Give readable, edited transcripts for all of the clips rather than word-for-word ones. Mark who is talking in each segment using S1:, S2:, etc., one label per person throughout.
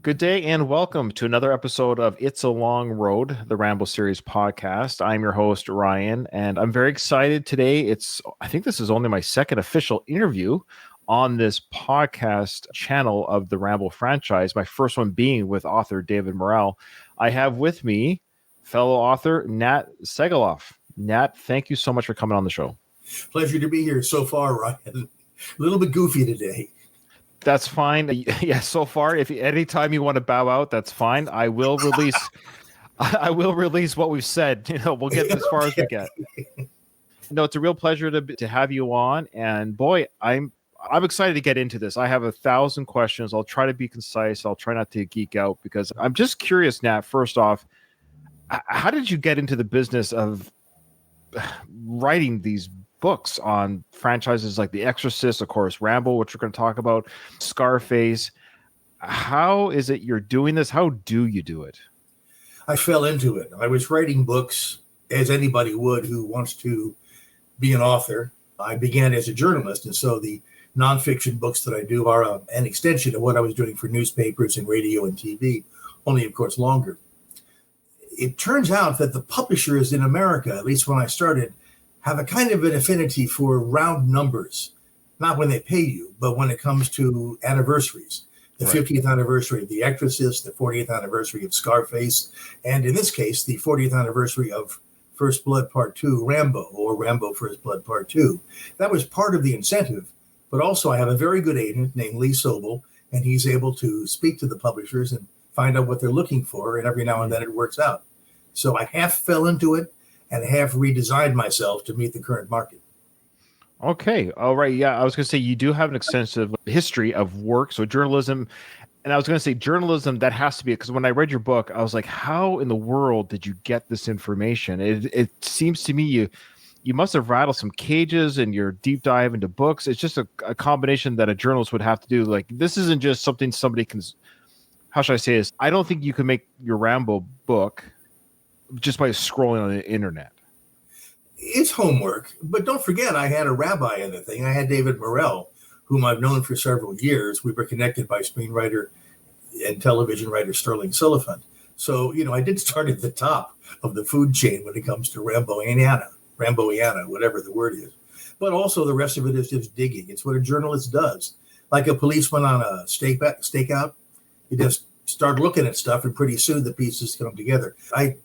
S1: Good day and welcome to another episode of It's a Long Road, the Ramble Series podcast. I'm your host, Ryan, and I'm very excited today. I think this is only my second official interview on this podcast channel of the Ramble franchise, my first one being with author David Morrell. I have with me fellow author Nat Segaloff. Nat, thank you so much for coming on the show.
S2: Pleasure to be here so far, Ryan. A little bit goofy today.
S1: That's fine. Yeah, so far, if anytime you want to bow out, that's fine. I will release what we've said. We'll get as far as we get. No, it's a real pleasure to have you on. And boy, I'm excited to get into this. I have 1,000 questions. I'll try to be concise. I'll try not to geek out because I'm just curious, Nat, first off, how did you get into the business of writing these books on franchises like The Exorcist, of course, Rambo, which we're going to talk about, Scarface? How is it you're doing this? How do you do it?
S2: I fell into it. I was writing books as anybody would who wants to be an author. I began as a journalist, and so the nonfiction books that I do are an extension of what I was doing for newspapers and radio and TV, only, of course, longer. It turns out that the publishers in America, at least when I started, have a kind of an affinity for round numbers, not when they pay you, but when it comes to anniversaries. The 50th anniversary of The Exorcist, the 40th anniversary of Scarface, and in this case, the 40th anniversary of First Blood Part 2, Rambo, or Rambo First Blood Part 2. That was part of the incentive, but also I have a very good agent named Lee Sobel, and he's able to speak to the publishers and find out what they're looking for, and every now and then it works out. So I half fell into it, and have redesigned myself to meet the current market.
S1: Okay. All right. Yeah. I was going to say you do have an extensive history of work. So journalism, and I was going to say journalism, that has to be, because when I read your book, I was like, how in the world did you get this information? It seems to me you must have rattled some cages in your deep dive into books. It's just a combination that a journalist would have to do. Like, this isn't just something somebody can, how should I say this? I don't think you can make your Rambo book just by scrolling on the internet.
S2: It's homework, but don't forget, I had a rabbi in the thing. I had David Morrell, whom I've known for several years. We were connected by screenwriter and television writer Sterling Sullivan. So, I did start at the top of the food chain when it comes to Ramboiana, whatever the word is. But also the rest of it is just digging. It's what a journalist does. Like a policeman on a stakeout, you just start looking at stuff, and pretty soon the pieces come together. I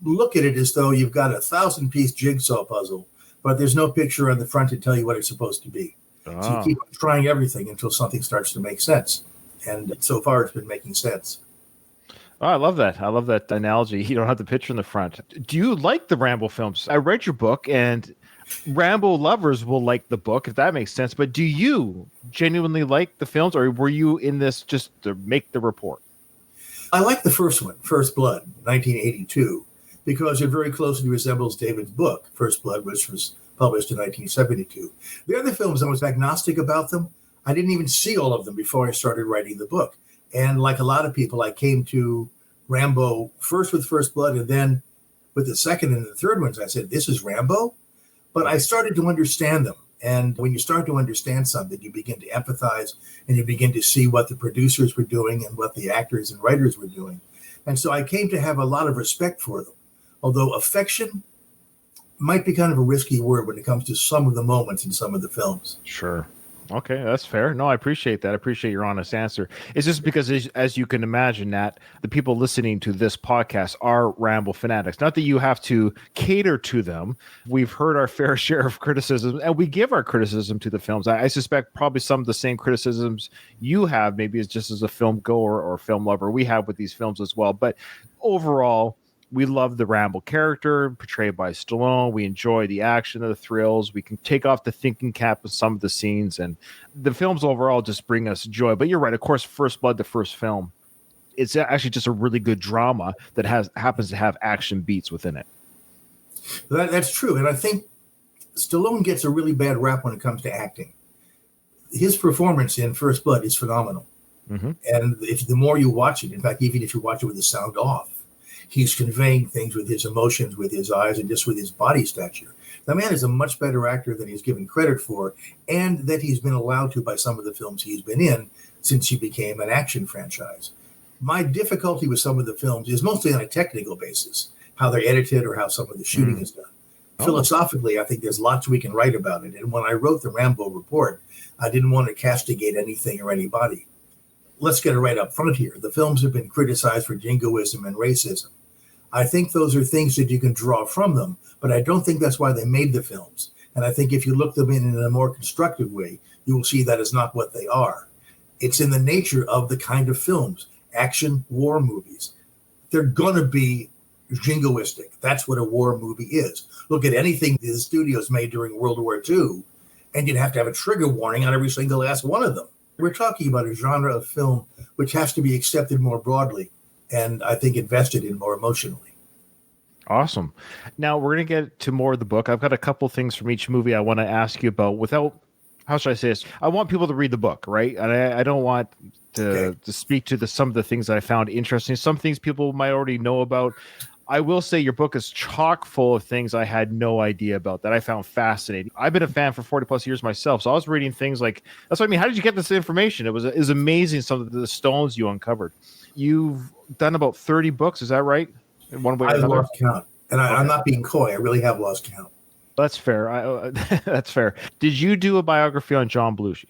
S2: look at it as though you've got a 1,000-piece jigsaw puzzle, but there's no picture on the front to tell you what it's supposed to be. So you keep trying everything until something starts to make sense. And so far, it's been making sense.
S1: Oh, I love that. I love that analogy. You don't have the picture in the front. Do you like the Rambo films? I read your book, and Rambo lovers will like the book, if that makes sense. But do you genuinely like the films, or were you in this just to make the report?
S2: I like the first one, First Blood, 1982. Because it very closely resembles David's book, First Blood, which was published in 1972. The other films, I was agnostic about them. I didn't even see all of them before I started writing the book. And like a lot of people, I came to Rambo first with First Blood, and then with the second and the third ones, I said, this is Rambo? But I started to understand them. And when you start to understand something, you begin to empathize, and you begin to see what the producers were doing and what the actors and writers were doing. And so I came to have a lot of respect for them. Although affection might be kind of a risky word when it comes to some of the moments in some of the films.
S1: Sure. Okay, that's fair. No, I appreciate that. I appreciate your honest answer. It's just because, as you can imagine, Nat, the people listening to this podcast are Rambo fanatics. Not that you have to cater to them. We've heard our fair share of criticism, and we give our criticism to the films. I suspect probably some of the same criticisms you have, maybe as just as a film goer or film lover, we have with these films as well. But overall, we love the Rambo character portrayed by Stallone. We enjoy the action, the thrills. We can take off the thinking cap of some of the scenes, and the films overall just bring us joy. But you're right. Of course, First Blood, the first film, it's actually just a really good drama that happens to have action beats within it.
S2: That's true. And I think Stallone gets a really bad rap when it comes to acting. His performance in First Blood is phenomenal. Mm-hmm. And the more you watch it, in fact, even if you watch it with the sound off, he's conveying things with his emotions, with his eyes, and just with his body stature. The man is a much better actor than he's given credit for, and that he's been allowed to by some of the films he's been in since he became an action franchise. My difficulty with some of the films is mostly on a technical basis, how they're edited or how some of the shooting is done. Philosophically, I think there's lots we can write about it. And when I wrote the Rambo Report, I didn't want to castigate anything or anybody. Let's get it right up front here. The films have been criticized for jingoism and racism. I think those are things that you can draw from them, but I don't think that's why they made the films. And I think if you look them in a more constructive way, you will see that is not what they are. It's in the nature of the kind of films, action war movies. They're going to be jingoistic. That's what a war movie is. Look at anything the studios made during World War II, and you'd have to have a trigger warning on every single last one of them. We're talking about a genre of film which has to be accepted more broadly, and I think invested in more emotionally.
S1: Awesome. Now we're going to get to more of the book. I've got a couple things from each movie I want to ask you about without, how should I say this? I want people to read the book, right? And I don't want to speak to some of the things that I found interesting. Some things people might already know about. I will say your book is chock full of things I had no idea about that I found fascinating. I've been a fan for 40 plus years myself. So I was reading things like, that's what I mean. How did you get this information? It was amazing. Some of the stones you uncovered. You've done about 30 books. Is that right? In one way or another?
S2: Lost count. And I'm not being coy. I really have lost count.
S1: That's fair. That's fair. Did you do a biography on John Belushi?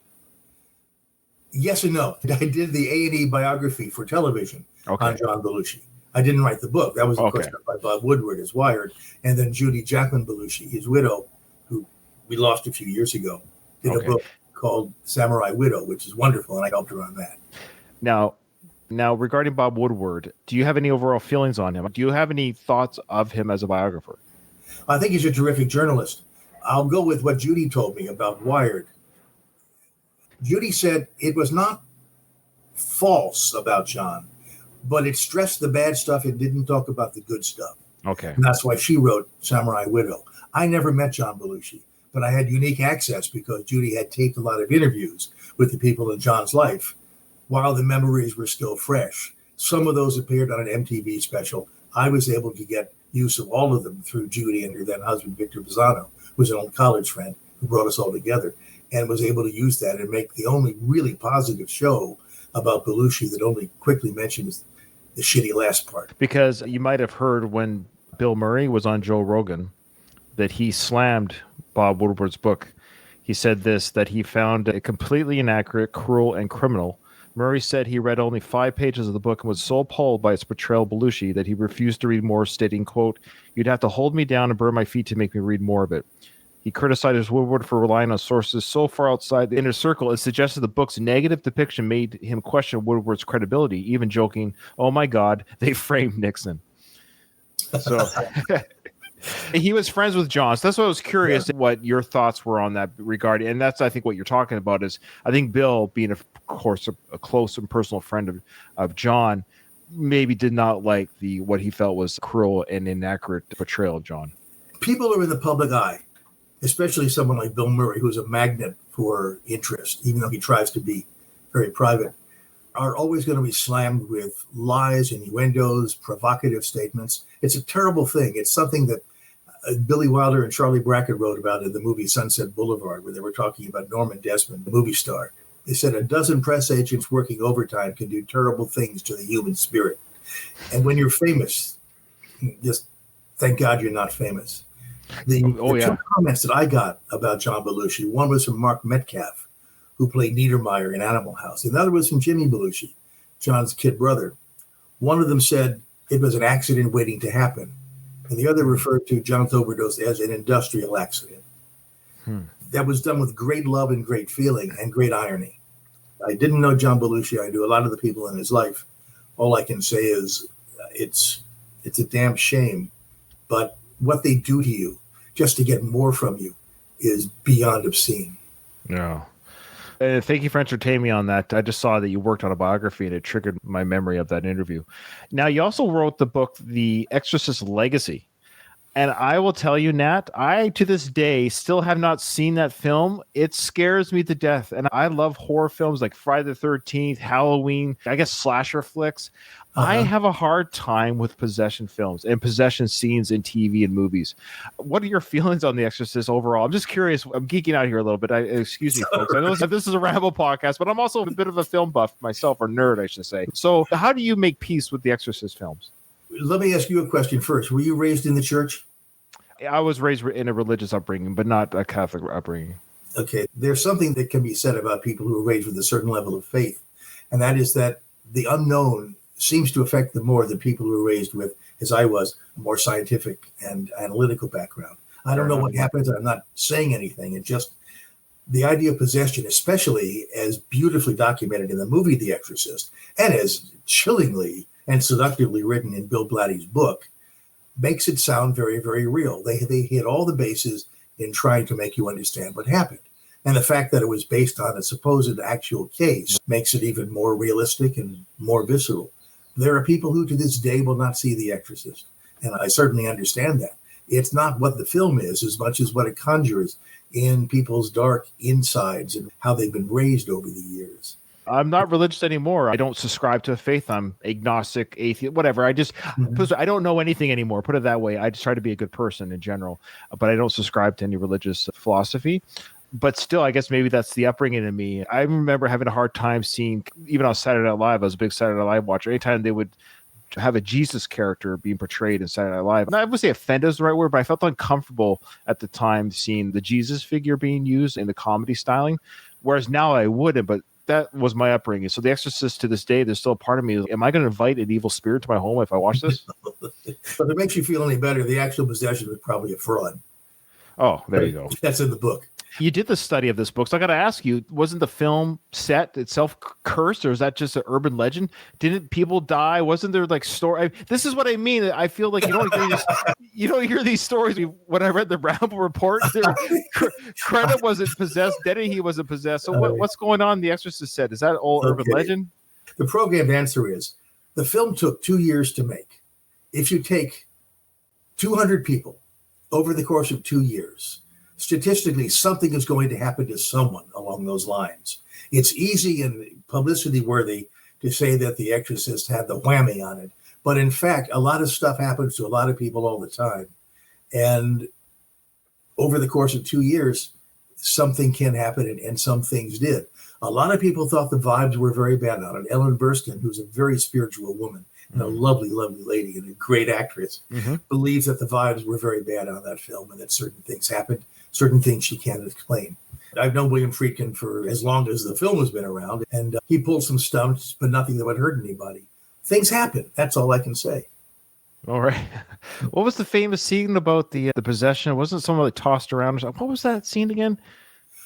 S2: Yes and no. I did the A&E biography for television on John Belushi. I didn't write the book. That was, of course, done by Bob Woodward as Wired. And then Judy Jacqueline Belushi, his widow, who we lost a few years ago, did a book called Samurai Widow, which is wonderful, and I helped her on that.
S1: Now, regarding Bob Woodward, do you have any overall feelings on him? Do you have any thoughts of him as a biographer?
S2: I think he's a terrific journalist. I'll go with what Judy told me about Wired. Judy said it was not false about John, but it stressed the bad stuff and didn't talk about the good stuff.
S1: Okay.
S2: And that's why she wrote Samurai Widow. I never met John Belushi, but I had unique access because Judy had taped a lot of interviews with the people in John's life while the memories were still fresh. Some of those appeared on an MTV special. I was able to get use of all of them through Judy and her then husband, Victor Bizzano, who was an old college friend who brought us all together, and was able to use that and make the only really positive show about Belushi that only quickly mentions the shitty last part.
S1: Because you might have heard when Bill Murray was on Joe Rogan that he slammed Bob Woodward's book. He said that he found it completely inaccurate, cruel, and criminal. Murray said he read only 5 pages of the book and was so appalled by its portrayal of Belushi that he refused to read more, stating, quote, "You'd have to hold me down and burn my feet to make me read more of it." He criticized Woodward for relying on sources so far outside the inner circle and suggested the book's negative depiction made him question Woodward's credibility, even joking, "Oh my God, they framed Nixon." So he was friends with John. So that's why I was curious what your thoughts were on that regard. And that's, I think, what you're talking about is, I think Bill, being, of course, a close and personal friend of John, maybe did not like what he felt was cruel and inaccurate portrayal of John.
S2: People are in the public eye, especially someone like Bill Murray, who's a magnet for interest, even though he tries to be very private, are always going to be slammed with lies, innuendos, provocative statements. It's a terrible thing. It's something that Billy Wilder and Charlie Brackett wrote about in the movie Sunset Boulevard, where they were talking about Norman Desmond, the movie star. They said a dozen press agents working overtime can do terrible things to the human spirit. And when you're famous, just thank God you're not famous. The two comments that I got about John Belushi, one was from Mark Metcalf, who played Niedermeyer in Animal House. And the other was from Jimmy Belushi, John's kid brother. One of them said it was an accident waiting to happen. And the other referred to John's overdose as an industrial accident. That was done with great love and great feeling and great irony. I didn't know John Belushi. I knew a lot of the people in his life. All I can say is it's a damn shame. But what they do to you just to get more from you is beyond obscene.
S1: Yeah. Thank you for entertaining me on that. I just saw that you worked on a biography and it triggered my memory of that interview. Now, you also wrote the book, The Exorcist Legacy. And I will tell you, Nat, I to this day still have not seen that film. It scares me to death. And I love horror films like Friday the 13th, Halloween, I guess slasher flicks. I have a hard time with possession films and possession scenes in TV and movies. What are your feelings on The Exorcist overall? I'm just curious. I'm geeking out here a little bit. Excuse me, folks. I know this is a Ramble podcast, but I'm also a bit of a film buff myself, or nerd, I should say. So how do you make peace with The Exorcist films?
S2: Let me ask you a question first. Were you raised in the church?
S1: I was raised in a religious upbringing, but not a Catholic upbringing.
S2: Okay. There's something that can be said about people who are raised with a certain level of faith, and that is that the unknown seems to affect them more than people who are raised with, as I was, a more scientific and analytical background. I don't know what happens. I'm not saying anything. It's just the idea of possession, especially as beautifully documented in the movie The Exorcist, and as chillingly and seductively written in Bill Blatty's book, makes it sound very, very real. They hit all the bases in trying to make you understand what happened. And the fact that it was based on a supposed actual case makes it even more realistic and more visceral. There are people who to this day will not see The Exorcist, and I certainly understand that. It's not what the film is as much as what it conjures in people's dark insides and how they've been raised over the years.
S1: I'm not religious anymore. I don't subscribe to a faith. I'm agnostic, atheist, whatever. I don't know anything anymore. Put it that way. I just try to be a good person in general, but I don't subscribe to any religious philosophy. But still, I guess maybe that's the upbringing in me. I remember having a hard time seeing, even on Saturday Night Live, I was a big Saturday Night Live watcher. Anytime they would have a Jesus character being portrayed in Saturday Night Live, and I would say offended is the right word, but I felt uncomfortable at the time seeing the Jesus figure being used in the comedy styling, whereas now I wouldn't, but that was my upbringing. So The Exorcist to this day, there's still a part of me. Am I going to invite an evil spirit to my home if I watch this?
S2: But if it makes you feel any better, the actual possession was probably a fraud.
S1: Oh, there you go.
S2: That's in the book.
S1: You did the study of this book, so I got to ask you: wasn't the film set itself cursed, or is that just an urban legend? Didn't people die? Wasn't there like story? This is what I mean. I feel like you don't hear these stories. When I read the Ramble Report, Credit wasn't possessed, Dennehy wasn't possessed. So what's going on? The Exorcist said, is that all urban legend?
S2: The programmed answer is the film took 2 years to make. If you take 200 people over the course of 2 years, statistically, something is going to happen to someone along those lines. It's easy and publicity worthy to say that The Exorcist had the whammy on it. But in fact, a lot of stuff happens to a lot of people all the time. And over the course of 2 years, something can happen, and some things did. A lot of people thought the vibes were very bad on it. Ellen Burstyn, who's a very spiritual woman and a lovely, lovely lady and a great actress, believes that the vibes were very bad on that film and that certain things happened, certain things she can't explain. I've known William Friedkin for as long as the film has been around, and he pulled some stunts, but nothing that would hurt anybody. Things happen. That's all I can say.
S1: All right. What was the famous scene about the possession? Wasn't someone like tossed around? What was that scene again?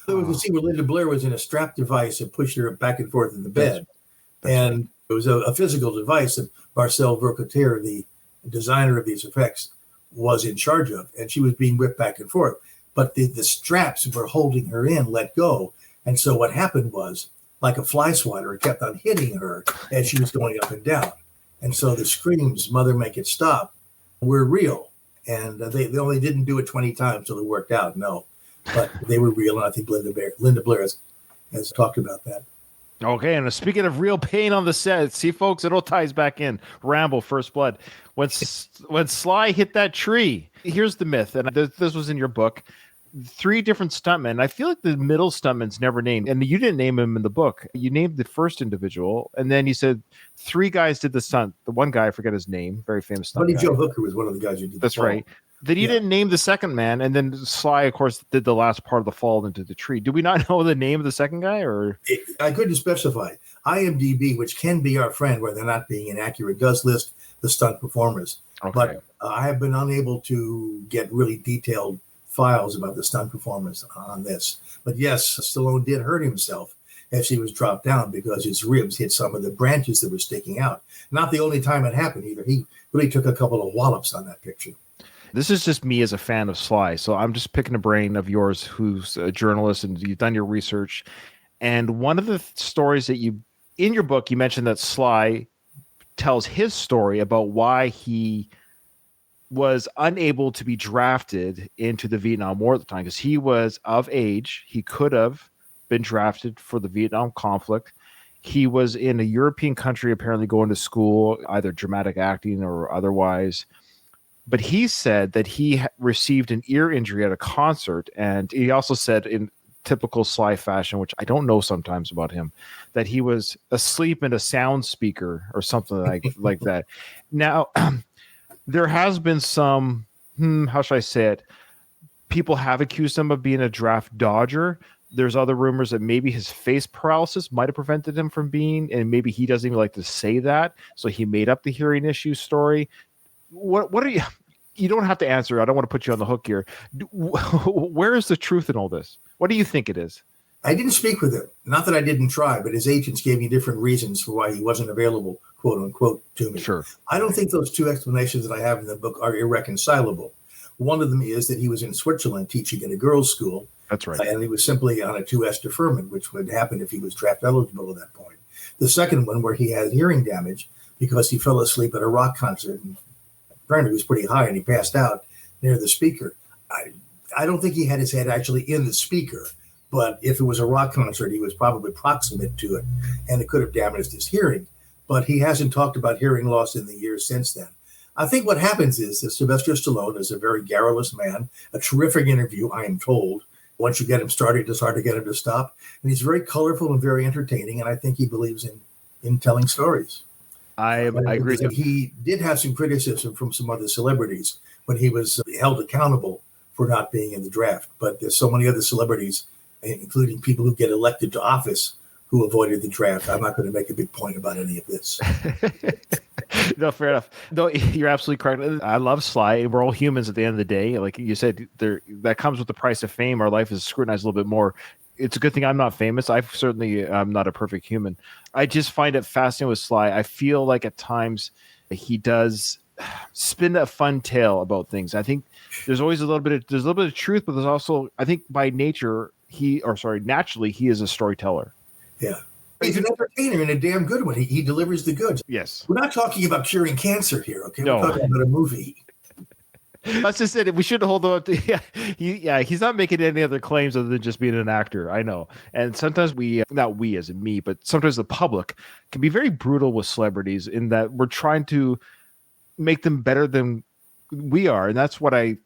S2: There was a scene where Linda Blair was in a strap device and pushed her back and forth in the bed. And it was a physical device that Marcel Vercoter, the designer of these effects, was in charge of. And she was being whipped back and forth. But the straps were holding her in, let go. And so what happened was, like a fly swatter, it kept on hitting her as she was going up and down. And so the screams, "Mother, make it stop," were real. And they only didn't do it 20 times till it worked out. No, but they were real. And I think Linda Blair has talked about that.
S1: Okay, and speaking of real pain on the set, see, folks, it all ties back in. Ramble, First Blood. When Sly hit that tree, here's the myth, and this was in your book. 3 different stuntmen. I feel like the middle stuntman's never named, and you didn't name him in the book. You named the first individual, and then you said 3 guys did the stunt. The one guy, I forget his name, very famous stunt
S2: Buddy
S1: guy.
S2: Joe Hooker was one of the guys who did
S1: That's right. Then you didn't name the second man, and then Sly, of course, did the last part of the fall into the tree. Do we not know the name of the second guy, or
S2: I couldn't specify. IMDb, which can be our friend where they're not being inaccurate, does list the stunt performers.
S1: Okay.
S2: But I have been unable to get really detailed files about the stunt performance on this. But yes, Stallone did hurt himself as he was dropped down because his ribs hit some of the branches that were sticking out. Not the only time it happened either. He really took a couple of wallops on that picture.
S1: This is just me as a fan of Sly. So I'm just picking a brain of yours who's a journalist and you've done your research. And one of the stories that in your book, you mentioned that Sly tells his story about why he was unable to be drafted into the Vietnam War at the time because he was of age. He could have been drafted for the Vietnam conflict. He was in a European country, apparently going to school, either dramatic acting or otherwise. But he said that he received an ear injury at a concert. And he also said, in typical Sly fashion, which I don't know sometimes about him, that he was asleep in a sound speaker or something like that. Now, there has been some, how should I say it? People have accused him of being a draft dodger. There's other rumors that maybe his face paralysis might have prevented him from being, and maybe he doesn't even like to say that. So he made up the hearing issue story. What are you? You don't have to answer. I don't want to put you on the hook here. Where is the truth in all this? What do you think it is?
S2: I didn't speak with him. Not that I didn't try, but his agents gave me different reasons for why he wasn't available, quote unquote, to me.
S1: Sure.
S2: I don't think those two explanations that I have in the book are irreconcilable. One of them is that he was in Switzerland teaching at a girls' school.
S1: That's right.
S2: And he was simply on a 2S deferment, which would happen if he was draft eligible at that point. The second one, where he had hearing damage because he fell asleep at a rock concert. And apparently he was pretty high and he passed out near the speaker. I don't think he had his head actually in the speaker, but if it was a rock concert, he was probably proximate to it and it could have damaged his hearing. But he hasn't talked about hearing loss in the years since then. I think what happens is that Sylvester Stallone is a very garrulous man, a terrific interview, I am told. Once you get him started, it's hard to get him to stop. And he's very colorful and very entertaining. And I think he believes in telling stories.
S1: I agree.
S2: He did have some criticism from some other celebrities when he was held accountable for not being in the draft. But there's so many other celebrities, including people who get elected to office, who avoided the draft. I'm not going to make a big point about any of this.
S1: No, fair enough. No, you're absolutely correct. I love Sly. We're all humans at the end of the day. Like you said, that comes with the price of fame. Our life is scrutinized a little bit more. It's a good thing I'm not famous. I'm not a perfect human. I just find it fascinating with Sly. I feel like at times he does spin a fun tale about things. I think there's a little bit of truth, but there's also, I think by naturally, he is a storyteller.
S2: Yeah. He's an entertainer and a damn good one. He delivers the goods.
S1: Yes.
S2: We're not talking about curing cancer here, okay?
S1: No.
S2: We're talking about a movie.
S1: That's just it. We should hold on to. He's not making any other claims other than just being an actor. I know. And sometimes not we as in me, but sometimes the public can be very brutal with celebrities in that we're trying to make them better than we are. And that's what I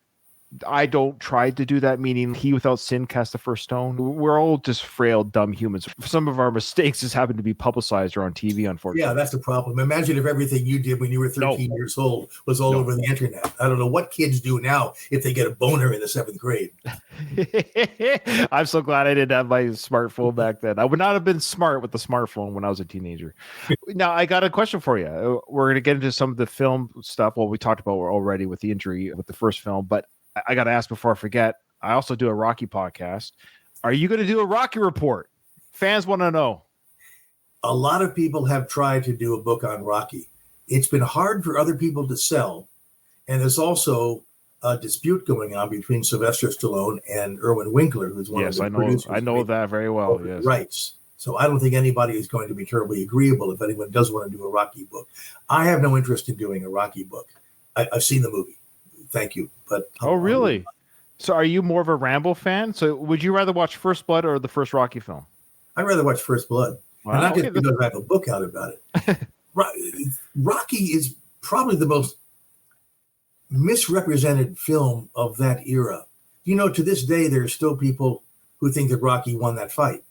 S1: don't try to do that, meaning he without sin cast the first stone. We're all just frail, dumb humans. Some of our mistakes just happen to be publicized or on TV, unfortunately.
S2: Yeah, that's the problem. Imagine if everything you did when you were 13 years old was all over the internet. I don't know what kids do now if they get a boner in the 7th grade.
S1: I'm so glad I didn't have my smartphone back then. I would not have been smart with the smartphone when I was a teenager. Now, I got a question for you. We're going to get into some of the film stuff. Well, we talked about already with the injury with the first film, but I got to ask before I forget. I also do a Rocky podcast. Are you going to do a Rocky report? Fans want to know.
S2: A lot of people have tried to do a book on Rocky. It's been hard for other people to sell. And there's also a dispute going on between Sylvester Stallone and Irwin Winkler, who's one of the producers.
S1: I know that very well. Yes.
S2: Rights. So I don't think anybody is going to be terribly agreeable if anyone does want to do a Rocky book. I have no interest in doing a Rocky book. I've seen the movie. Thank you. But
S1: really? So are you more of a Rambo fan? So would you rather watch First Blood or the first Rocky film?
S2: I'd rather watch First Blood.
S1: Wow,
S2: and not just because I have a book out about it. Rocky is probably the most misrepresented film of that era. You know, to this day, there are still people who think that Rocky won that fight.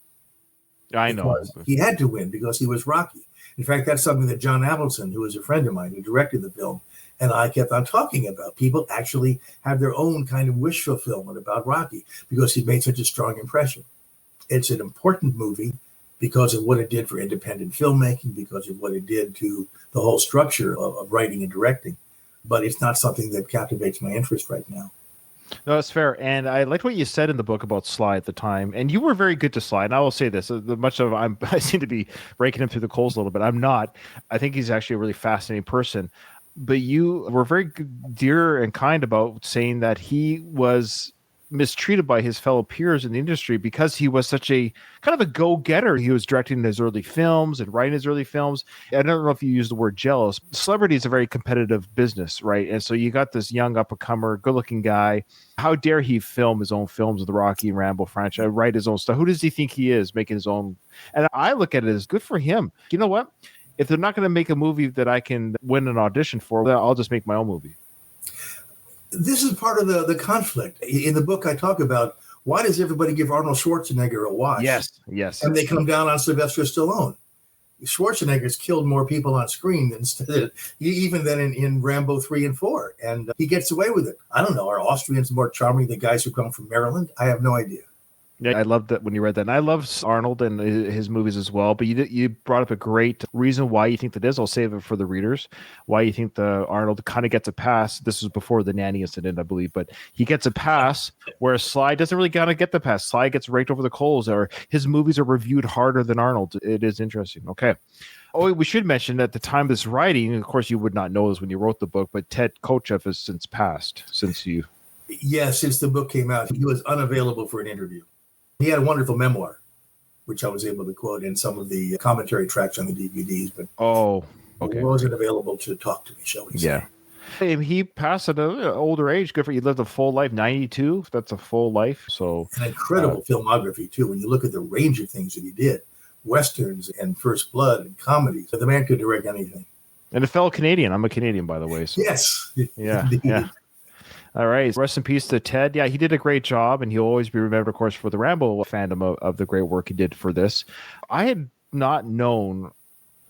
S1: I know.
S2: He had to win because he was Rocky. In fact, that's something that John Avildsen, who is a friend of mine who directed the film, and I kept on talking about. People actually have their own kind of wish fulfillment about Rocky because he made such a strong impression. It's an important movie because of what it did for independent filmmaking, because of what it did to the whole structure of writing and directing. But it's not something that captivates my interest right now.
S1: No, that's fair. And I liked what you said in the book about Sly at the time. And you were very good to Sly. And I will say this, I seem to be raking him through the coals a little bit. I'm not. I think he's actually a really fascinating person. But you were very dear and kind about saying that he was mistreated by his fellow peers in the industry because he was such a kind of a go-getter. He was directing his early films and writing his early films. I don't know if you use the word jealous. Celebrity is a very competitive business, right? And so you got this young up-and-comer, good-looking guy. How dare he film his own films of the Rocky and Rambo franchise, write his own stuff? Who does he think he is, making his own? And I look at it as good for him. You know what? If they're not going to make a movie that I can win an audition for, then I'll just make my own movie.
S2: This is part of the conflict. In the book, I talk about why does everybody give Arnold Schwarzenegger a watch?
S1: Yes.
S2: And they come down on Sylvester Stallone. Schwarzenegger's killed more people on screen than in Rambo 3 and 4. And he gets away with it. I don't know. Are Austrians more charming than guys who come from Maryland? I have no idea.
S1: Yeah, I loved that when you read that. And I love Arnold and his movies as well. But you brought up a great reason why you think that is. I'll save it for the readers. Why you think the Arnold kind of gets a pass. This was before the nanny incident, I believe. But he gets a pass where Sly doesn't really kind of get the pass. Sly gets raked over the coals, or his movies are reviewed harder than Arnold. It is interesting. Okay. Oh, we should mention at the time of this writing, of course, you would not know this when you wrote the book, but Ted Kotcheff has since passed since you.
S2: Yeah, since the book came out, he was unavailable for an interview. He had a wonderful memoir, which I was able to quote in some of the commentary tracks on the DVDs, but
S1: okay.
S2: He wasn't available to talk to me, shall we say.
S1: Yeah. Hey, he passed at an older age. Good for you. He lived a full life, 92. That's a full life. So
S2: an incredible filmography, too. When you look at the range of things that he did, Westerns and First Blood and comedies, the man could direct anything.
S1: And a fellow Canadian. I'm a Canadian, by the way. So.
S2: Yes.
S1: Yeah. Yeah. All right. Rest in peace to Ted. Yeah, he did a great job, and he'll always be remembered, of course, for the Rambo fandom of the great work he did for this. I had not known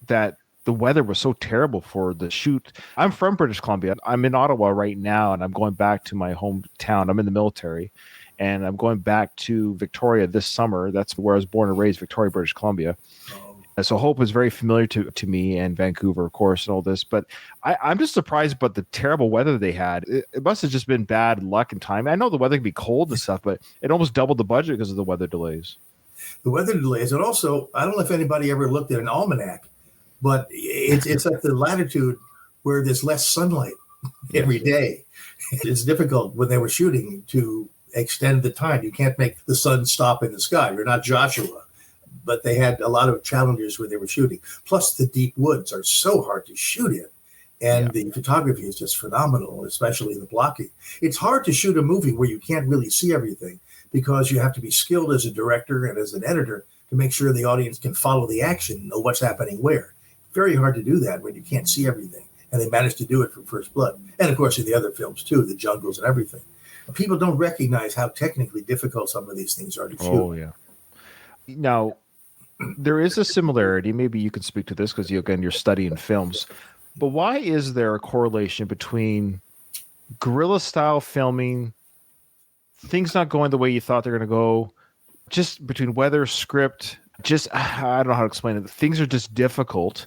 S1: that the weather was so terrible for the shoot. I'm from British Columbia. I'm in Ottawa right now, and I'm going back to my hometown. I'm in the military, and I'm going back to Victoria this summer. That's where I was born and raised, Victoria, British Columbia. So Hope was very familiar to me, and Vancouver, of course, and all this. But I'm just surprised about the terrible weather they had. It must have just been bad luck and time. I know the weather can be cold and stuff, but it almost doubled the budget because of the weather delays.
S2: The weather delays. And also, I don't know if anybody ever looked at an almanac, but it's like the latitude where there's less sunlight every day. It's difficult when they were shooting to extend the time. You can't make the sun stop in the sky. You're not Joshua. But they had a lot of challenges where they were shooting. Plus, the deep woods are so hard to shoot in. And the photography is just phenomenal, especially the blocking. It's hard to shoot a movie where you can't really see everything because you have to be skilled as a director and as an editor to make sure the audience can follow the action, know what's happening where. Very hard to do that when you can't see everything. And they managed to do it for First Blood. And, of course, in the other films, too, the jungles and everything. People don't recognize how technically difficult some of these things are to shoot.
S1: Oh, yeah. Now, there is a similarity. Maybe you could speak to this because you're studying films. But why is there a correlation between guerrilla style filming, things not going the way you thought they're going to go, just between weather, script, I don't know how to explain it. Things are just difficult,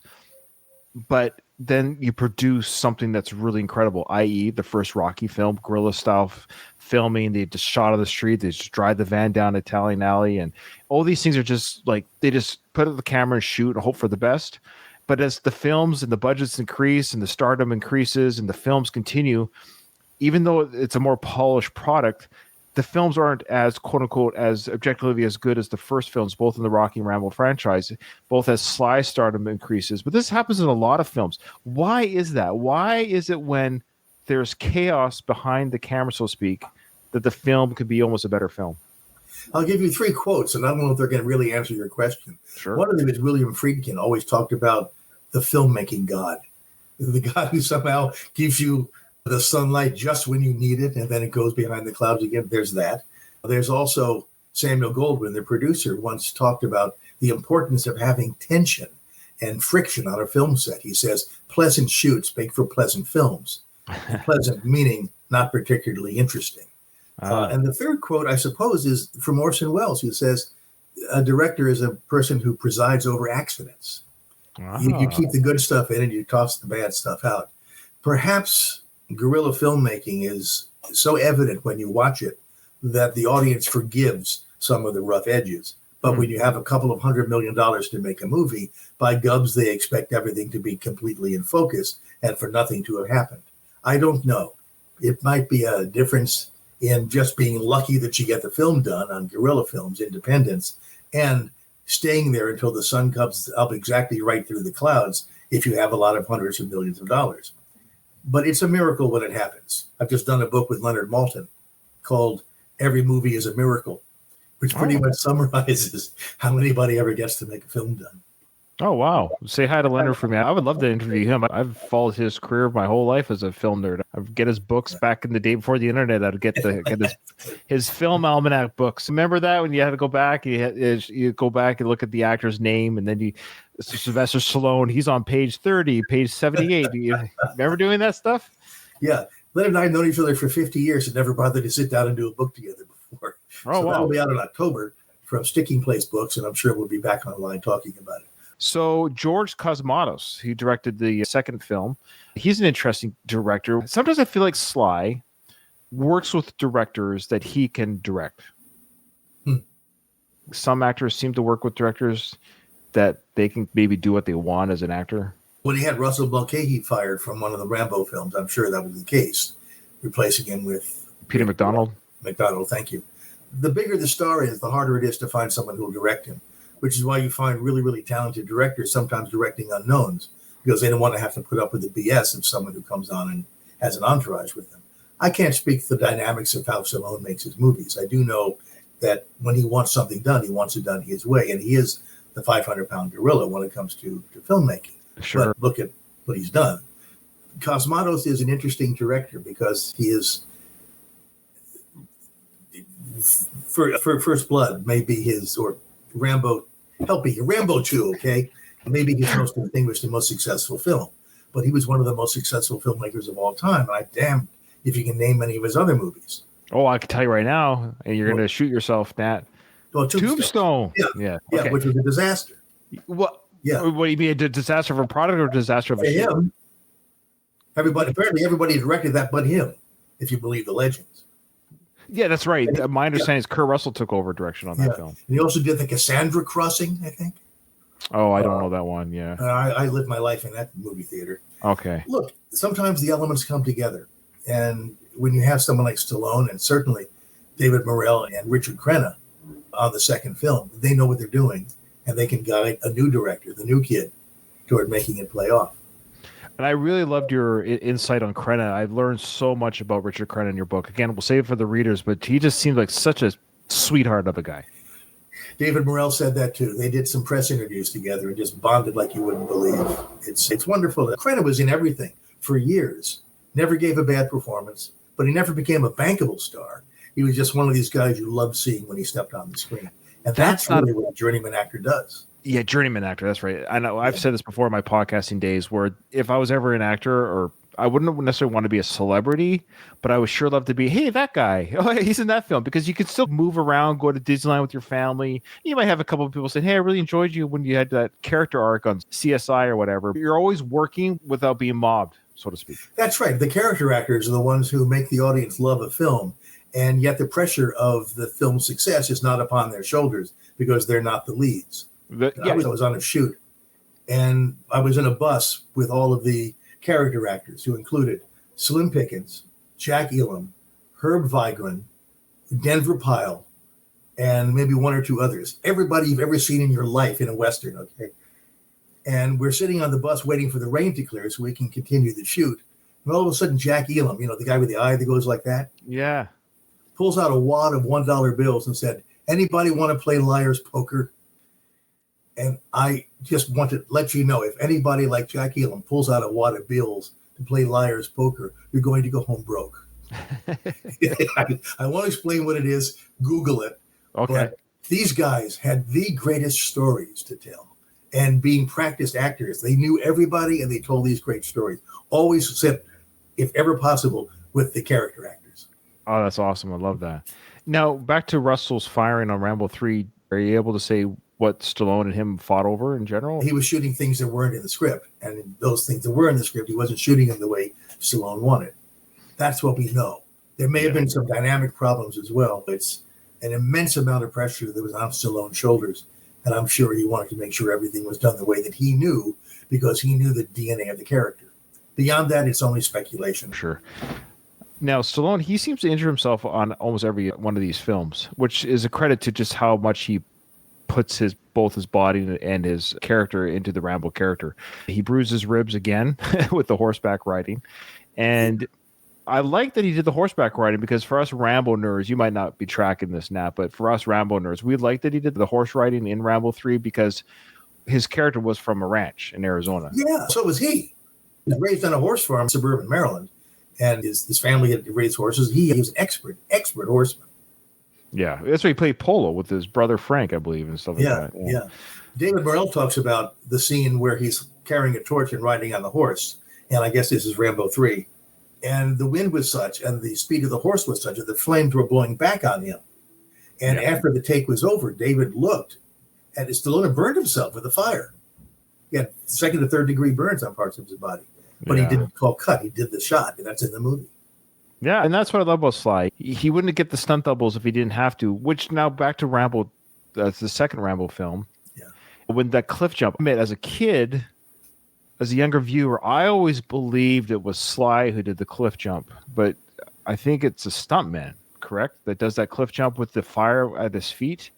S1: but then you produce something that's really incredible, i.e. the first Rocky film, guerrilla style filming. They just shot on the street. They just drive the van down Italian alley. And all these things are just like, they just put up the camera and shoot and hope for the best. But as the films and the budgets increase and the stardom increases and the films continue, even though it's a more polished product, the films aren't as quote unquote as objectively as good as the first films, both in the Rocky and Rambo franchise, both as Sly stardom increases. But this happens in a lot of films. Why is that? Why is it when there's chaos behind the camera, so to speak, that the film could be almost a better film?
S2: I'll give you 3 quotes, and I don't know if they're going to really answer your question.
S1: Sure.
S2: One of them is William Friedkin always talked about the filmmaking god, the god who somehow gives you the sunlight just when you need it, and then it goes behind the clouds again. There's that. There's also Samuel Goldwyn, the producer, once talked about the importance of having tension and friction on a film set. He says, pleasant shoots make for pleasant films. Pleasant meaning not particularly interesting. And the third quote, I suppose, is from Orson Welles, who says, a director is a person who presides over accidents. You keep the good stuff in and you toss the bad stuff out. Perhaps guerrilla filmmaking is so evident when you watch it that the audience forgives some of the rough edges. But when you have a couple of $100 million to make a movie, by gubs, they expect everything to be completely in focus and for nothing to have happened. I don't know. It might be a difference in just being lucky that you get the film done on guerrilla films, independence, and staying there until the sun comes up exactly right through the clouds if you have a lot of hundreds of millions of dollars. But it's a miracle when it happens. I've just done a book with Leonard Maltin called Every Movie is a Miracle, which pretty much summarizes how anybody ever gets to make a film done.
S1: Oh, wow. Say hi to Leonard for me. I would love to interview him. I've followed his career my whole life as a film nerd. I'd get his books back in the day before the internet. I'd get his film almanac books. Remember that when you had to go back? You go back and look at the actor's name, and then Sylvester Stallone, he's on page 30, page 78. You remember doing that stuff?
S2: Yeah. Leonard and I have known each other for 50 years and never bothered to sit down and do a book together before.
S1: Oh, wow.
S2: That'll be out in October from Sticking Place Books, and I'm sure we'll be back online talking about it.
S1: So George Cosmatos, he directed the second film. He's an interesting director. Sometimes I feel like Sly works with directors that he can direct. Some actors seem to work with directors that they can maybe do what they want as an actor.
S2: When he had Russell Mulcahy fired from one of the Rambo films, I'm sure that was the case, replacing him with
S1: Peter McDonald.
S2: McDonald, thank you. The bigger the star is, the harder it is to find someone who will direct him, which is why you find really, really talented directors sometimes directing unknowns, because they don't want to have to put up with the BS of someone who comes on and has an entourage with them. I can't speak to the dynamics of how Stallone makes his movies. I do know that when he wants something done, he wants it done his way, and he is the 500-pound gorilla when it comes to filmmaking.
S1: Sure.
S2: But look at what he's done. Cosmatos is an interesting director because he is, for First Blood, maybe his, or Rambo, help me, Rambo 2, okay? Maybe his most distinguished and most successful film. But he was one of the most successful filmmakers of all time. I'm damned if you can name any of his other movies.
S1: Oh, I can tell you right now, and you're going to shoot yourself, Nat.
S2: Well,
S1: Tombstone.
S2: Yeah,
S1: Okay.
S2: Which was a disaster.
S1: What?
S2: Yeah.
S1: What do you mean, a disaster of a product or a disaster of a shoot?
S2: Him. Apparently everybody directed that but him, if you believe the legends.
S1: Yeah, that's right. My understanding is Kurt Russell took over direction on that film.
S2: And he also did the Cassandra Crossing, I think.
S1: Oh, I don't know that one. Yeah.
S2: I lived my life in that movie theater.
S1: Okay.
S2: Look, sometimes the elements come together. And when you have someone like Stallone and certainly David Morrell and Richard Crenna on the second film, they know what they're doing. And they can guide a new director, the new kid, toward making it play off.
S1: And I really loved your insight on Crenna. I've learned so much about Richard Crenna in your book. Again, we'll save it for the readers, but he just seemed like such a sweetheart of a guy.
S2: David Morrell said that too. They did some press interviews together and just bonded like you wouldn't believe. It's wonderful. Crenna was in everything for years. Never gave a bad performance, but he never became a bankable star. He was just one of these guys you loved seeing when he stepped on the screen. And that's really what a journeyman actor does.
S1: Yeah, journeyman actor. That's right. I know I've said this before in my podcasting days where if I was ever an actor, or I wouldn't necessarily want to be a celebrity, but I would sure love to be, hey, that guy. Oh, he's in that film, because you could still move around, go to Disneyland with your family. You might have a couple of people say, hey, I really enjoyed you when you had that character arc on CSI or whatever. You're always working without being mobbed, so to speak.
S2: That's right. The character actors are the ones who make the audience love a film. And yet the pressure of the film's success is not upon their shoulders because they're not the leads. I was on a shoot, and I was in a bus with all of the character actors who included Slim Pickens, Jack Elam, Herb Vigran, Denver Pyle, and maybe one or two others. Everybody you've ever seen in your life in a Western, okay? And we're sitting on the bus waiting for the rain to clear so we can continue the shoot. And all of a sudden, Jack Elam, the guy with the eye that goes like that?
S1: Yeah.
S2: Pulls out a wad of $1 bills and said, anybody want to play liar's poker? And I just want to let you know, if anybody like Jack Elam pulls out a wad of bills to play liar's poker, you're going to go home broke. I won't explain what it is. Google it.
S1: Okay.
S2: But these guys had the greatest stories to tell. And being practiced actors, they knew everybody and they told these great stories. Always sit, if ever possible, with the character actors.
S1: Oh, that's awesome. I love that. Now, back to Russell's firing on Rambo 3. Are you able to say what Stallone and him fought over in general?
S2: He was shooting things that weren't in the script. And those things that were in the script, he wasn't shooting them the way Stallone wanted. That's what we know. There may have been some dynamic problems as well. It's an immense amount of pressure that was on Stallone's shoulders. And I'm sure he wanted to make sure everything was done the way that he knew, because he knew the DNA of the character. Beyond that, it's only speculation.
S1: Sure. Now, Stallone, he seems to injure himself on almost every one of these films, which is a credit to just how much he puts both his body and his character into the Rambo character. He bruised his ribs again with the horseback riding. And I like that he did the horseback riding, because for us Rambo nerds, you might not be tracking this now, but for us Rambo nerds, we like that he did the horse riding in Rambo 3 because his character was from a ranch in Arizona.
S2: Yeah, so was he. He was raised on a horse farm in suburban Maryland, and his family had raised horses. He was an expert horseman.
S1: Yeah, that's why he played polo with his brother Frank, I believe, and stuff like that.
S2: Yeah. David Morrell talks about the scene where he's carrying a torch and riding on the horse, and I guess this is Rambo 3. And the wind was such, and the speed of the horse was such, that the flames were blowing back on him. And after the take was over, David looked, and Stallone burned himself with the fire. He had second to third degree burns on parts of his body, but he didn't call cut. He did the shot, and that's in the movie.
S1: Yeah, and that's what I love about Sly. He wouldn't get the stunt doubles if he didn't have to. Which now back to Rambo, that's the second Rambo film.
S2: Yeah,
S1: when that cliff jump, I mean, as a kid. As a younger viewer, I always believed it was Sly who did the cliff jump, but I think it's a stuntman, correct? That does that cliff jump with the fire at his feet.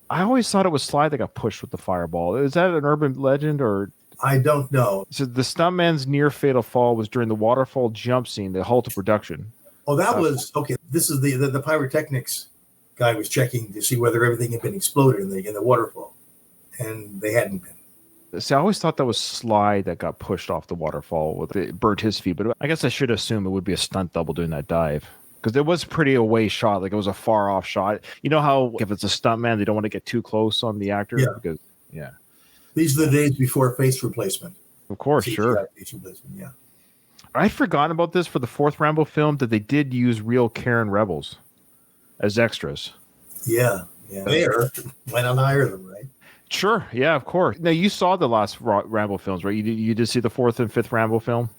S1: I always thought it was Sly that got pushed with the fireball. Is that an urban legend, or?
S2: I don't know.
S1: So the stuntman's near fatal fall was during the waterfall jump scene that halted production.
S2: Oh, that was okay. This is the pyrotechnics guy was checking to see whether everything had been exploded in the waterfall, and they hadn't been.
S1: See, I always thought that was Sly that got pushed off the waterfall. It burnt his feet, but I guess I should assume it would be a stunt double doing that dive, because it was pretty away shot. Like, it was a far off shot. You know how if it's a stuntman, they don't want to get too close on the actor?
S2: Yeah.
S1: Because,
S2: These are the days before face replacement.
S1: Of course, sure.
S2: Face replacement, yeah.
S1: I'd forgotten about this for the fourth Rambo film, that they did use real Karen rebels as extras.
S2: Yeah. There, why not hire them, right?
S1: Sure, yeah, of course. Now, you saw the last Rambo films, right? You did see the fourth and fifth Rambo film?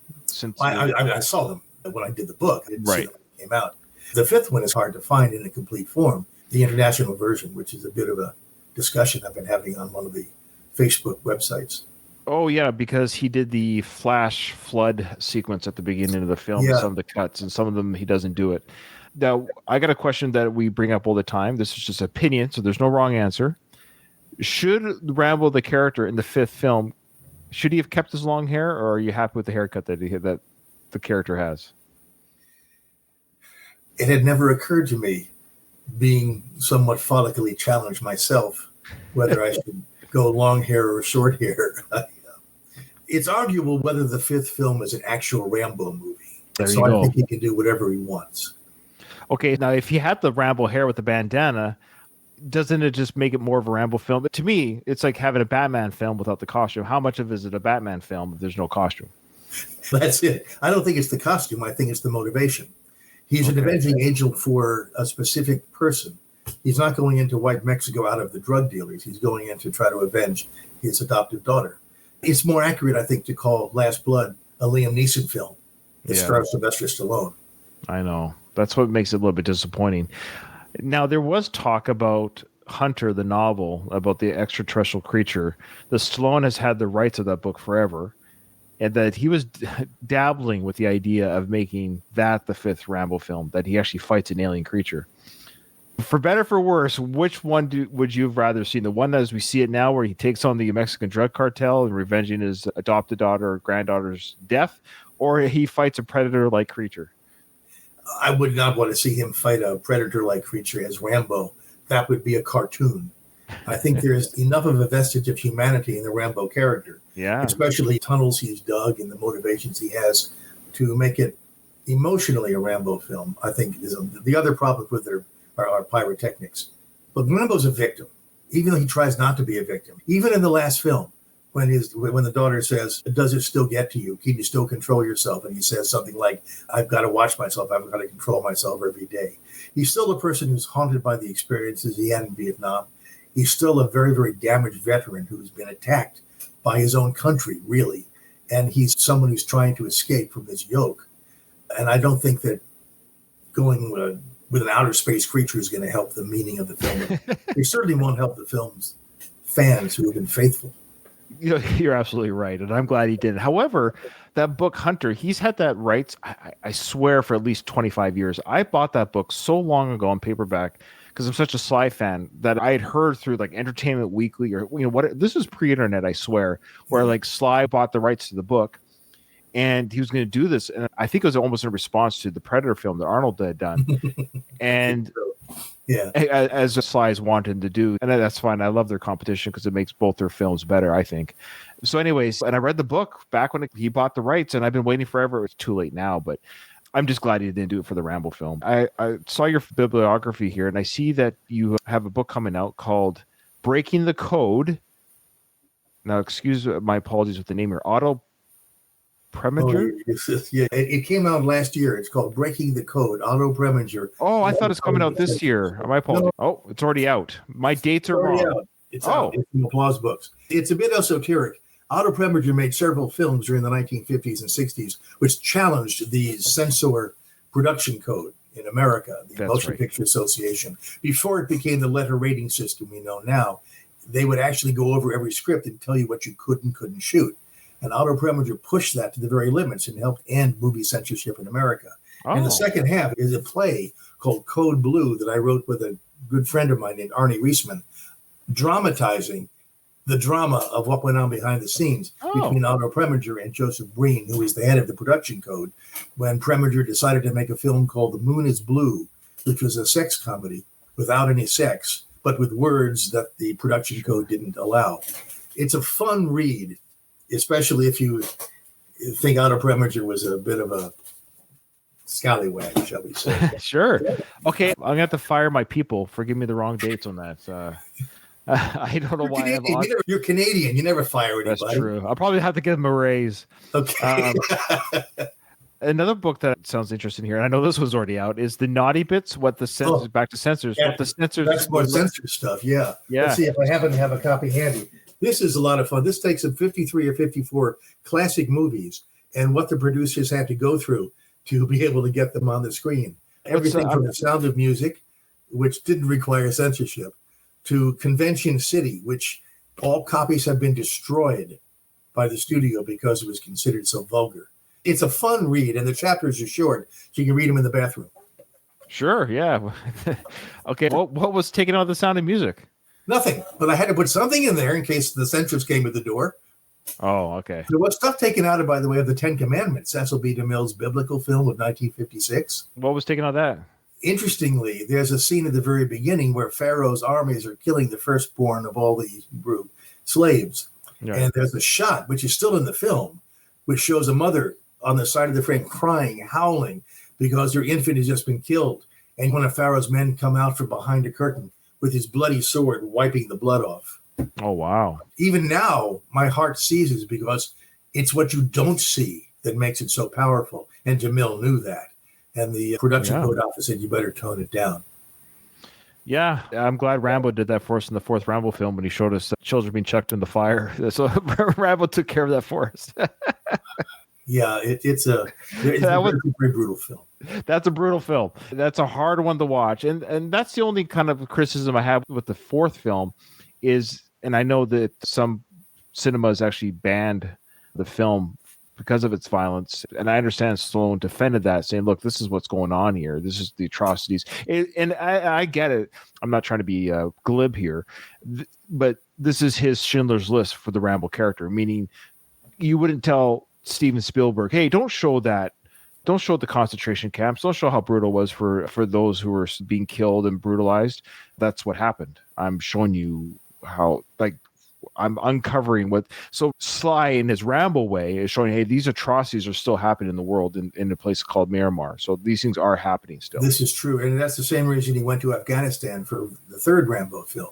S2: I saw them when I did the book. I didn't see them when it came out. The fifth one is hard to find in a complete form. The international version, which is a bit of a discussion I've been having on one of the Facebook websites.
S1: Oh, yeah, because he did the flash flood sequence at the beginning of the film, some of the cuts, and some of them he doesn't do it. Now, I got a question that we bring up all the time. This is just opinion, so there's no wrong answer. Should Rambo, the character in the fifth film, should he have kept his long hair, or are you happy with the haircut that the character has?
S2: It had never occurred to me, being somewhat follically challenged myself, whether I should go long hair or short hair. It's arguable whether the fifth film is an actual Rambo movie. So I think he can do whatever he wants.
S1: Okay, now if he had the Rambo hair with the bandana, doesn't it just make it more of a Rambo film? To me, it's like having a Batman film without the costume. How much of it is it a Batman film if there's no costume?
S2: That's it. I don't think it's the costume. I think it's the motivation. He's an avenging angel for a specific person. He's not going into white Mexico out of the drug dealers. He's going in to try to avenge his adoptive daughter. It's more accurate, I think, to call Last Blood a Liam Neeson film that stars Sylvester Stallone.
S1: I know. That's what makes it a little bit disappointing. Now, there was talk about Hunter, the novel, about the extraterrestrial creature. The Stallone has had the rights of that book forever, and that he was dabbling with the idea of making that the fifth Rambo film, that he actually fights an alien creature. For better or for worse, which one would you have rather seen? The one as we see it now, where he takes on the Mexican drug cartel and revenging his adopted daughter or granddaughter's death, or he fights a predator-like creature?
S2: I would not want to see him fight a predator-like creature as Rambo. That would be a cartoon. I think there's enough of a vestige of humanity in the Rambo character, especially tunnels he's dug and the motivations he has to make it emotionally a Rambo film. I think the other problems with it are pyrotechnics. But Rambo's a victim, even though he tries not to be a victim. Even in the last film, when the daughter says, "Does it still get to you? Can you still control yourself?" And he says something like, "I've got to watch myself. I've got to control myself every day." He's still a person who's haunted by the experiences he had in Vietnam. He's still a very, very damaged veteran who's been attacked by his own country, really. And he's someone who's trying to escape from this yoke. And I don't think that going with an outer space creature is going to help the meaning of the film. It certainly won't help the film's fans who have been faithful.
S1: You're absolutely right, and I'm glad he did. However, that book Hunter, he's had that rights. I swear for at least 25 years. I bought that book so long ago on paperback because I'm such a Sly fan that I had heard through like Entertainment Weekly or what. This is pre-internet, I swear, where like Sly bought the rights to the book and he was going to do this, and I think it was almost in response to the Predator film that Arnold had done, and.
S2: Yeah,
S1: as the Sly's wanted to do, and that's fine. I love their competition because it makes both their films better, I think. So, anyways, and I read the book back when he bought the rights, and I've been waiting forever. It's too late now, but I'm just glad he didn't do it for the Rambo film. I saw your bibliography here, and I see that you have a book coming out called "Breaking the Code." Now, excuse my apologies with the name here. Otto Preminger?
S2: Yeah, it came out last year. It's called Breaking the Code, Otto Preminger.
S1: Oh, I thought it's coming out this year. My apologies. No. Oh, it's already out. My dates are wrong.
S2: Out. It's out. It's from Applause Books. It's a bit esoteric. Otto Preminger made several films during the 1950s and 60s, which challenged the censor production code in America, the Motion Picture Association. Before it became the letter rating system we know now, they would actually go over every script and tell you what you could and couldn't shoot. And Otto Preminger pushed that to the very limits and helped end movie censorship in America. Oh. And the second half is a play called Code Blue that I wrote with a good friend of mine named Arnie Reisman, dramatizing the drama of what went on behind the scenes between Otto Preminger and Joseph Breen, who was the head of the production code, when Preminger decided to make a film called The Moon is Blue, which was a sex comedy without any sex, but with words that the production code didn't allow. It's a fun read, especially if you think Otto Preminger was a bit of a scallywag, shall we say.
S1: Sure. Okay, I'm going to have to fire my people for giving me the wrong dates on that. I don't know why.
S2: You're Canadian. You never fire anybody.
S1: That's true. I'll probably have to give them a raise.
S2: Okay.
S1: Another book that sounds interesting here, and I know this was already out, is The Naughty Bits, What the Censors, back to Censors.
S2: Yeah,
S1: what the Censors.
S2: That's more censor stuff, yeah. Let's see if I happen to have a copy handy. This is a lot of fun. This takes up 53 or 54 classic movies and what the producers had to go through to be able to get them on the screen. Everything from The Sound of Music, which didn't require censorship, to Convention City, which all copies have been destroyed by the studio because it was considered so vulgar. It's a fun read, and the chapters are short, so you can read them in the bathroom.
S1: Sure, yeah. Okay, what was taken out of The Sound of Music?
S2: Nothing, but I had to put something in there in case the censors came at the door.
S1: Oh, okay.
S2: There was stuff taken out of, by the way, of the Ten Commandments, Cecil B. DeMille's biblical film of 1956.
S1: What was taken out of that?
S2: Interestingly, there's a scene at the very beginning where Pharaoh's armies are killing the firstborn of all the Hebrew slaves. Yeah. And there's a shot, which is still in the film, which shows a mother on the side of the frame crying, howling, because her infant has just been killed. And one of Pharaoh's men come out from behind a curtain with his bloody sword, wiping the blood off.
S1: Oh, wow.
S2: Even now, my heart seizes because it's what you don't see that makes it so powerful. And DeMille knew that. And the production code office said, you better tone it down.
S1: Yeah, I'm glad Rambo did that for us in the fourth Rambo film when he showed us children being chucked in the fire. So Rambo took care of that for us.
S2: Yeah, it's a very brutal film.
S1: That's a brutal film. That's a hard one to watch. And that's the only kind of criticism I have with the fourth film is, and I know that some cinemas actually banned the film because of its violence. And I understand Stallone defended that, saying, look, this is what's going on here. This is the atrocities. And I get it. I'm not trying to be glib here, but this is his Schindler's List for the Rambo character, meaning you wouldn't tell Steven Spielberg, hey, don't show that. Don't show the concentration camps. Don't show how brutal it was for those who were being killed and brutalized. That's what happened. I'm showing you how, like, I'm uncovering what. So Sly, in his Rambo way, is showing, hey, these atrocities are still happening in the world in a place called Miramar. So these things are happening still.
S2: This is true. And that's the same reason he went to Afghanistan for the third Rambo film.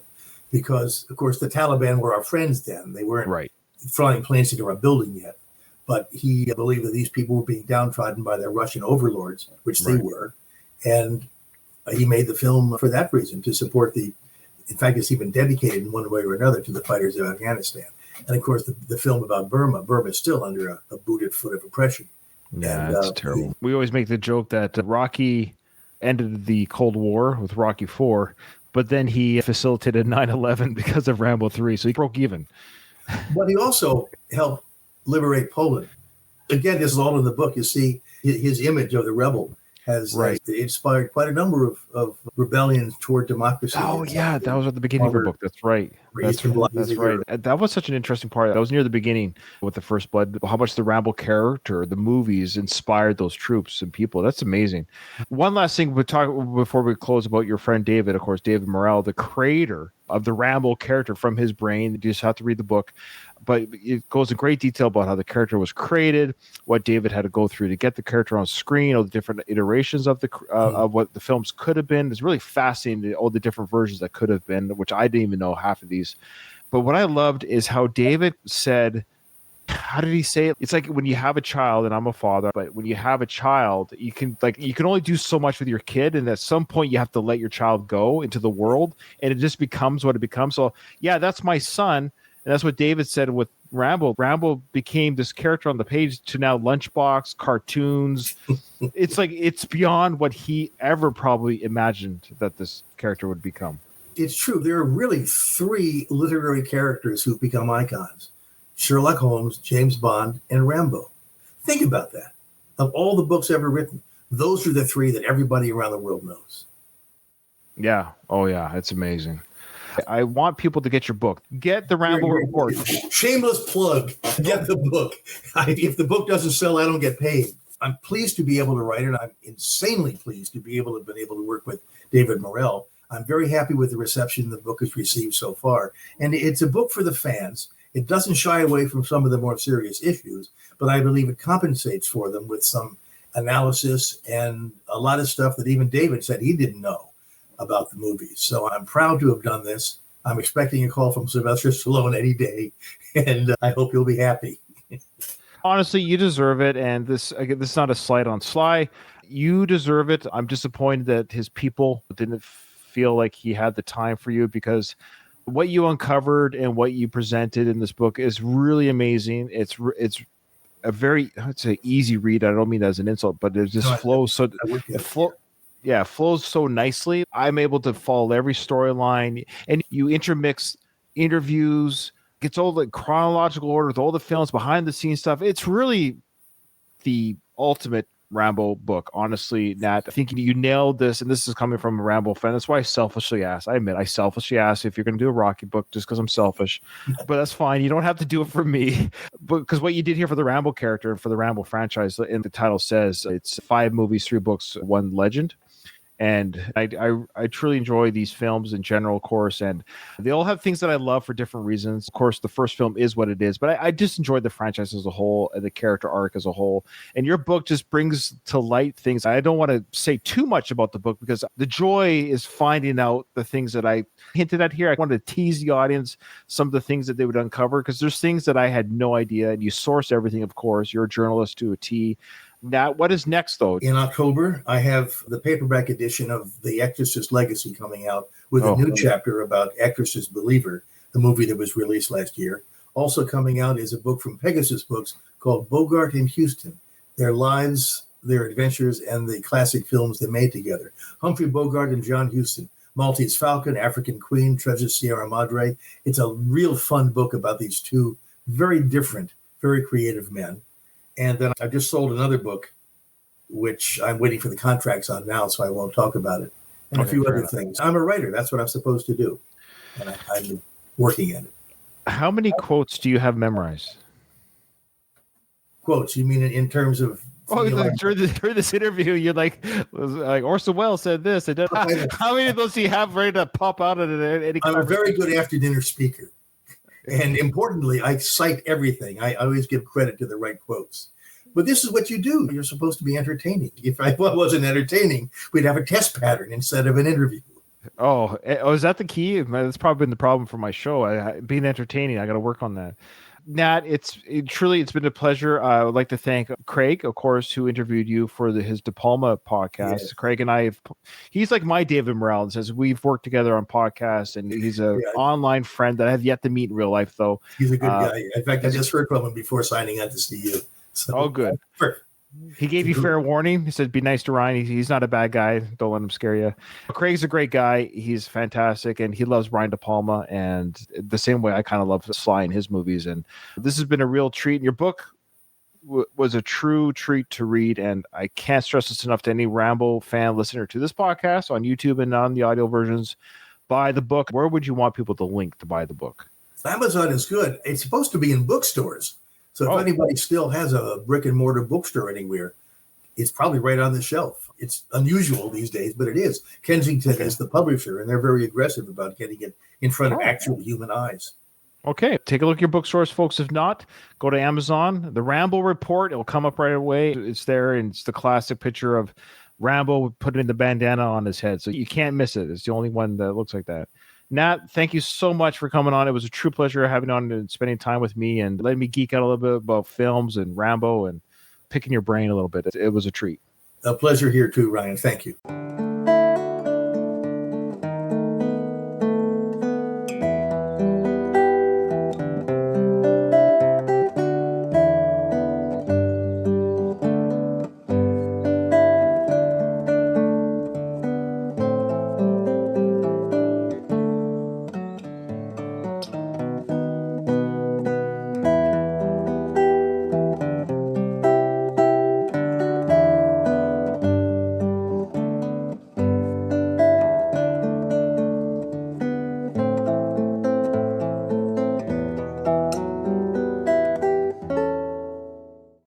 S2: Because, of course, the Taliban were our friends then. They weren't flying planes into our building yet. But he believed that these people were being downtrodden by their Russian overlords, which they were. And he made the film for that reason, to support in fact, it's even dedicated in one way or another to the fighters of Afghanistan. And of course, the film about Burma is still under a booted foot of oppression.
S1: Yeah, that's terrible. We always make the joke that Rocky ended the Cold War with Rocky 4, but then he facilitated 9/11 because of Rambo 3. So he broke even.
S2: But he also helped liberate Poland. Again, this is all in the book. You see, his image of the rebel has inspired quite a number of rebellions toward democracy.
S1: Oh yeah, that was at the beginning of the book. That's right. That's right. That was such an interesting part. That was near the beginning with the First Blood. How much the Rambo character, the movies, inspired those troops and people. That's amazing. One last thing we talk before we close about your friend David. Of course, David Morrell, the creator of the Rambo character from his brain. You just have to read the book. But it goes in great detail about how the character was created, what David had to go through to get the character on screen, all the different iterations of what the films could have been. It's really fascinating, all the different versions that could have been, which I didn't even know half of these. But what I loved is how David said, how did he say it? It's like when you have a child, and I'm a father, but when you have a child, you can only do so much with your kid, and at some point you have to let your child go into the world, and it just becomes what it becomes. So yeah, that's my son. And that's what David said with Rambo. Rambo became this character on the page to now Lunchbox, cartoons. It's beyond what he ever probably imagined that this character would become.
S2: It's true. There are really 3 literary characters who've become icons: Sherlock Holmes, James Bond, and Rambo. Think about that. Of all the books ever written, those are the 3 that everybody around the world knows.
S1: Yeah. Oh, yeah. It's amazing. I want people to get your book. Get the Ramble Report.
S2: Shameless plug. Get the book. If the book doesn't sell, I don't get paid. I'm pleased to be able to write it. I'm insanely pleased to be able to work with David Morrell. I'm very happy with the reception the book has received so far. And it's a book for the fans. It doesn't shy away from some of the more serious issues, but I believe it compensates for them with some analysis and a lot of stuff that even David said he didn't know about the movies. So I'm proud to have done this. I'm expecting a call from Sylvester Stallone any day, and I hope you'll be happy.
S1: Honestly, you deserve it. And this is not a slight on Sly. You deserve it. I'm disappointed that his people didn't feel like he had the time for you, because what you uncovered and what you presented in this book is really amazing. It's a very, I'd say, easy read. I don't mean that as an insult, but it just flows it flows so nicely. I'm able to follow every storyline, and you intermix interviews. It's all the chronological order with all the films, behind the scenes stuff. It's really the ultimate Rambo book, honestly, Nat. I think you nailed this, and this is coming from a Rambo fan. That's why I selfishly asked. I admit I selfishly asked if you're going to do a Rocky book just because I'm selfish, but that's fine. You don't have to do it for me, but because what you did here for the Rambo character and for the Rambo franchise, and the title says it's 5 movies, 3 books, 1 legend. And I truly enjoy these films in general, of course, and they all have things that I love for different reasons. Of course, the first film is what it is, but I just enjoy the franchise as a whole and the character arc as a whole. And your book just brings to light things. I don't want to say too much about the book, because the joy is finding out the things that I hinted at here. I wanted to tease the audience some of the things that they would uncover, because there's things that I had no idea. And you source everything, of course. You're a journalist to a T. Now, what is next, though?
S2: In October, I have the paperback edition of The Exorcist Legacy coming out with a new chapter about Exorcist Believer, the movie that was released last year. Also coming out is a book from Pegasus Books called Bogart and Houston, Their Lives, Their Adventures, and the Classic Films They Made Together. Humphrey Bogart and John Huston, Maltese Falcon, African Queen, Treasure Sierra Madre. It's a real fun book about these 2 very different, very creative men. And then I just sold another book, which I'm waiting for the contracts on now, so I won't talk about it. And a few other things. I'm a writer. That's what I'm supposed to do. And I'm working at it.
S1: How many quotes do you have memorized?
S2: Quotes? You mean in terms of...
S1: during this interview, you're like Orson Welles said this. And how many of those do you have ready to pop out at any?
S2: I'm a very good after-dinner speaker. And importantly, I cite everything. I always give credit to the right quotes. But this is what you do. You're supposed to be entertaining. If I wasn't entertaining, we'd have a test pattern instead of an interview.
S1: Oh, is that the key? That's probably been the problem for my show. Being entertaining, I got to work on that. Nat, it's been a pleasure. I would like to thank Craig, of course, who interviewed you for his De Palma podcast. Yes. Craig and he's like my David Morrell, and says we've worked together on podcasts, and he's an online friend that I have yet to meet in real life, though.
S2: He's a good guy. In fact, I just heard from him before signing on to see you. So,
S1: good. He gave you fair warning. He said, be nice to Ryan. He's not a bad guy. Don't let him scare you. Craig's a great guy. He's fantastic. And he loves Brian De Palma. And the same way I kind of love Sly in his movies. And this has been a real treat. And your book was a true treat to read. And I can't stress this enough to any Rambo fan listener to this podcast on YouTube and on the audio versions. Buy the book. Where would you want people to link to buy the book?
S2: Amazon is good. It's supposed to be in bookstores. So if anybody still has a brick and mortar bookstore anywhere, it's probably right on the shelf. It's unusual these days, but it is. Kensington is the publisher, and they're very aggressive about getting it in front of actual human eyes.
S1: Okay, take a look at your bookstores, folks. If not, go to Amazon. The Ramble Report, it'll come up right away. It's there, and it's the classic picture of Rambo putting the bandana on his head. So you can't miss it. It's the only one that looks like that. Nat, thank you so much for coming on. It was a true pleasure having you on and spending time with me and letting me geek out a little bit about films and Rambo and picking your brain a little bit. It was a treat.
S2: A pleasure here too, Ryan. Thank you.